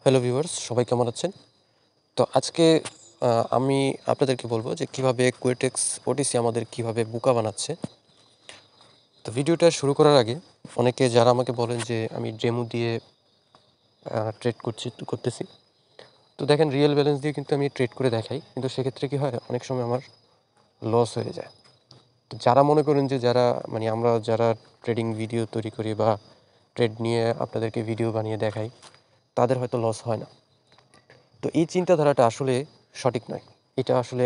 Hello viewers, সবাই কেমন আছেন? তো আজকে আমি আপনাদেরকে বলব যে কিভাবে কুয়েটেক্স ওটিসি আমাদের কিভাবে বোকা বানাচ্ছে। তো ভিডিওটা শুরু করার আগে অনেকে যারা আমাকে বলেন যে আমি ডেমো দিয়ে ট্রেড করতেছি। তো দেখেন রিয়েল ব্যালেন্স দিয়ে কিন্তু আমি ট্রেড করে দেখাই। কিন্তু সেক্ষেত্রে কি হয়? অনেক সময় আমার লস হয়ে যায়। তো যারা মনে করেন যে আমরা যারা ট্রেডিং ভিডিও তৈরি করি বা ট্রেড নিয়ে আপনাদেরকে ভিডিও বানিয়ে দেখাই, তাদের হয়তো লস হয় না। তো এই চিন্তাধারাটা আসলে সঠিক নয়। এটা আসলে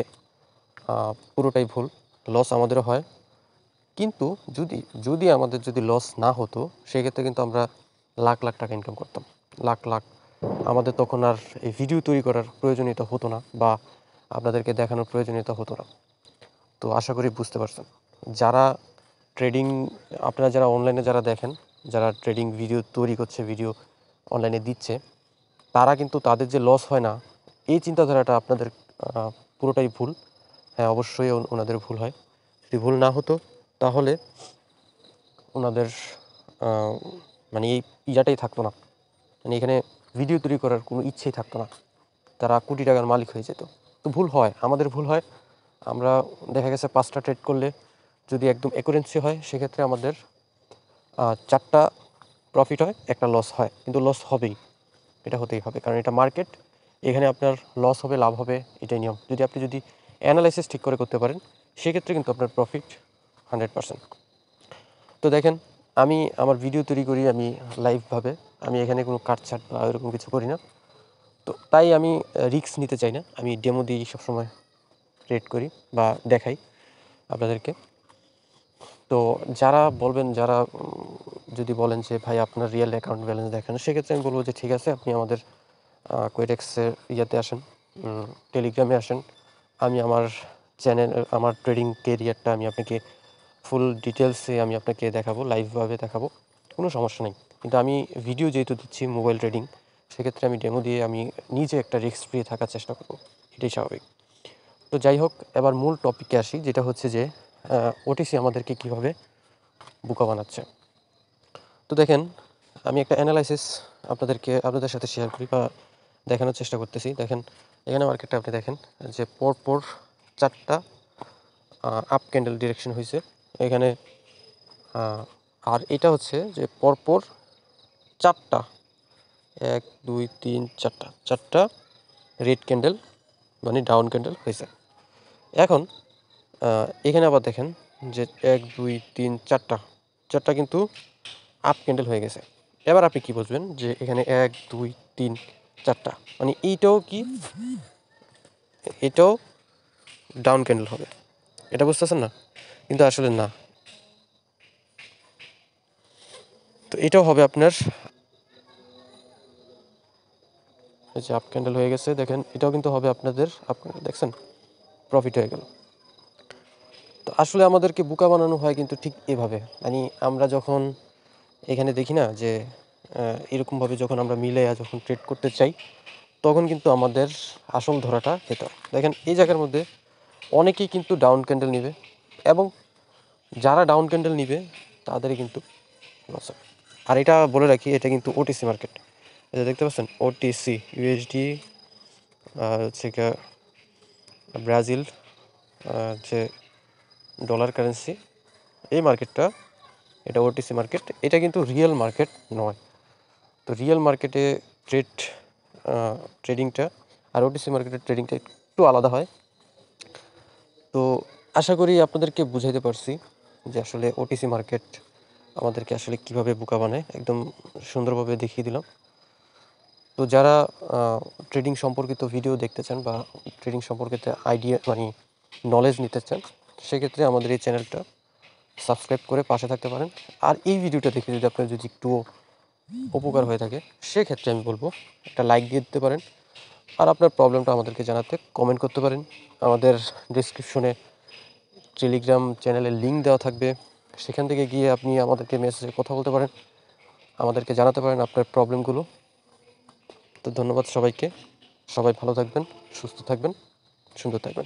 পুরোটাই ভুল। লস আমাদেরও হয়। কিন্তু যদি যদি আমাদের যদি লস না হতো, সেক্ষেত্রে কিন্তু আমরা লাখ, লাখ টাকা ইনকাম করতাম। লাখ, লাখ আমাদের তখন আর এই ভিডিও তৈরি করার প্রয়োজনীয়তা হতো না বা আপনাদেরকে দেখানোর প্রয়োজনীয়তা হতো না। তো আশা করি বুঝতে পারছেন। যারা ট্রেডিং আপনারা যারা অনলাইনে যারা দেখেন, যারা ট্রেডিং ভিডিও তৈরি করছে, ভিডিও অনলাইনে দিচ্ছে, তারা কিন্তু তাদের যে লস হয় না, এই চিন্তাধারাটা আপনাদের পুরোটাই ভুল। হ্যাঁ, অবশ্যই ওনাদের ভুল হয়। যদি ভুল না হতো তাহলে ওনাদের আ মানে এই ইয়াটাই থাকতো না। মানে এখানে ভিডিও তৈরি করার কোনো ইচ্ছেই থাকতো না। তারা কোটি টাকার মালিক হয়ে যেত। তো ভুল হয়, আমাদের ভুল হয়। আমরা দেখা গেছে ৫ টা ট্রেড করলে যদি একদম অ্যাকুরেন্সি হয়, সেক্ষেত্রে আমাদের ৪ টা প্রফিট হয়, ১ টা লস হয়। কিন্তু লস হবেই। এটা হতেই হবে। কারণ এটা মার্কেট। এখানে আপনার লস হবে, লাভ হবে, এটাই নিয়ম। যদি অ্যানালাইসিস ঠিক করে করতে পারেন, সেক্ষেত্রে কিন্তু আপনার প্রফিট 100%। তো দেখেন, আমি আমার ভিডিও তৈরি করি আমি লাইভভাবে। আমি এখানে কোনো কাটছাঁট বা এরকম কিছু করি না। তো তাই আমি রিস্ক নিতে চাই না। আমি ডেমো দিয়েই সবসময় ট্রেড করি বা দেখাই আপনাদেরকে। তো যারা বলবেন, যদি বলেন যে ভাই আপনার রিয়েল অ্যাকাউন্ট ব্যালেন্স দেখান, সেক্ষেত্রে আমি বলব যে ঠিক আছে, আপনি আমাদের কোয়েটেক্সের ইয়াতে আসেন, টেলিগ্রামে আসেন। আমি আমার চ্যানেল, আমার ট্রেডিং কেরিয়ারটা আমি আপনাকে ফুল ডিটেলসে আমি আপনাকে দেখাবো, লাইভভাবে দেখাবো। কোনো সমস্যা নেই। কিন্তু আমি ভিডিও যেহেতু দিচ্ছি মোবাইল ট্রেডিং, সেক্ষেত্রে আমি ডেমো দিয়ে আমি নিজে একটা রিস্ক ফ্রি থাকার চেষ্টা করব। এটাই স্বাভাবিক। তো যাই হোক, এবার মূল টপিকে আসি, যেটা হচ্ছে যে ওটিসি আমাদেরকে কীভাবে বোকা বানাচ্ছে। তো দেখেন, আমি একটা অ্যানালাইসিস আপনাদের সাথে শেয়ার করি বা দেখানোর চেষ্টা করতেছি। দেখেন, এখানে মার্কেটটা আপনি দেখেন যে পরপর ৪ টা আপ ক্যান্ডেল ডিরেকশন হইছে। এখানে আর এটা হচ্ছে যে পরপর ৪ টা ১, ২, ৩, ৪ টা ৪ টা রেড ক্যান্ডেল মানে ডাউন ক্যান্ডেল হইছে। এখন এখানে আবার দেখেন যে ১, ২, ৩, ৪ টা ৪ টা কিন্তু আপ ক্যান্ডেল হয়ে গেছে। এবার আপনি কি বুঝবেন যে এখানে ১, ২, ৩, ৪ টা মানে এটাও ডাউন ক্যান্ডেল হবে। এটা বুঝতেছেন না? কিন্তু আসলে না। তো এটাও হবে আপনার, এই যে আপ ক্যান্ডেল হয়ে গেছে দেখেন, এটাও কিন্তু হবে আপনাদের, আপনারা দেখছেন প্রফিট হয়ে গেল। তো আসলে আমাদেরকে বোকা বানানো হয় কিন্তু ঠিক এভাবে। মানে আমরা যখন এখানে দেখি না যে এরকমভাবে যখন আমরা যখন ট্রেড করতে চাই, তখন কিন্তু আমাদের আসল ধরাটা খেতে হয়। দেখেন এই জায়গার মধ্যে অনেকেই কিন্তু ডাউন ক্যান্ডেল নিবে এবং যারা ডাউন ক্যান্ডেল নিবে তাদেরই কিন্তু লস হবে। আর এটা বলে রাখি, এটা কিন্তু ওটিসি মার্কেট। এটা দেখতে পাচ্ছেন ওটিসি, ইউএসডি, হচ্ছে গিয়ে ব্রাজিল, যে ডলার কারেন্সি, এই মার্কেটটা, এটা ওটিসি মার্কেট। এটা কিন্তু রিয়েল মার্কেট নয়। তো রিয়েল মার্কেটে ট্রেড ট্রেডিংটা আর ওটিসি মার্কেটের ট্রেডিংটা একটু আলাদা হয়। তো আশা করি আপনাদেরকে বুঝাইতে পারছি যে আসলে ওটিসি মার্কেট আমাদেরকে আসলে কীভাবে বোকা বানায়, একদম সুন্দরভাবে দেখিয়ে দিলাম। তো যারা ট্রেডিং সম্পর্কিত ভিডিও দেখতে চান বা ট্রেডিং সম্পর্কিত আইডিয়া মানে নলেজ নিতে চান, সেক্ষেত্রে আমাদের এই চ্যানেলটা সাবস্ক্রাইব করে পাশে থাকতে পারেন। আর এই ভিডিওটা দেখে যদি আপনার যদি একটুও উপকার হয়ে থাকে, সেক্ষেত্রে আমি বলব একটা লাইক দিয়ে দিতে পারেন। আর আপনার প্রবলেমটা আমাদেরকে জানাতে কমেন্ট করতে পারেন। আমাদের ডেসক্রিপশনে টেলিগ্রাম চ্যানেলের লিঙ্ক দেওয়া থাকবে। সেখান থেকে গিয়ে আপনি আমাদেরকে মেসেজে কথা বলতে পারেন, আমাদেরকে জানাতে পারেন আপনার প্রবলেমগুলো। তো ধন্যবাদ সবাইকে। সবাই ভালো থাকবেন, সুস্থ থাকবেন, সুন্দর থাকবেন।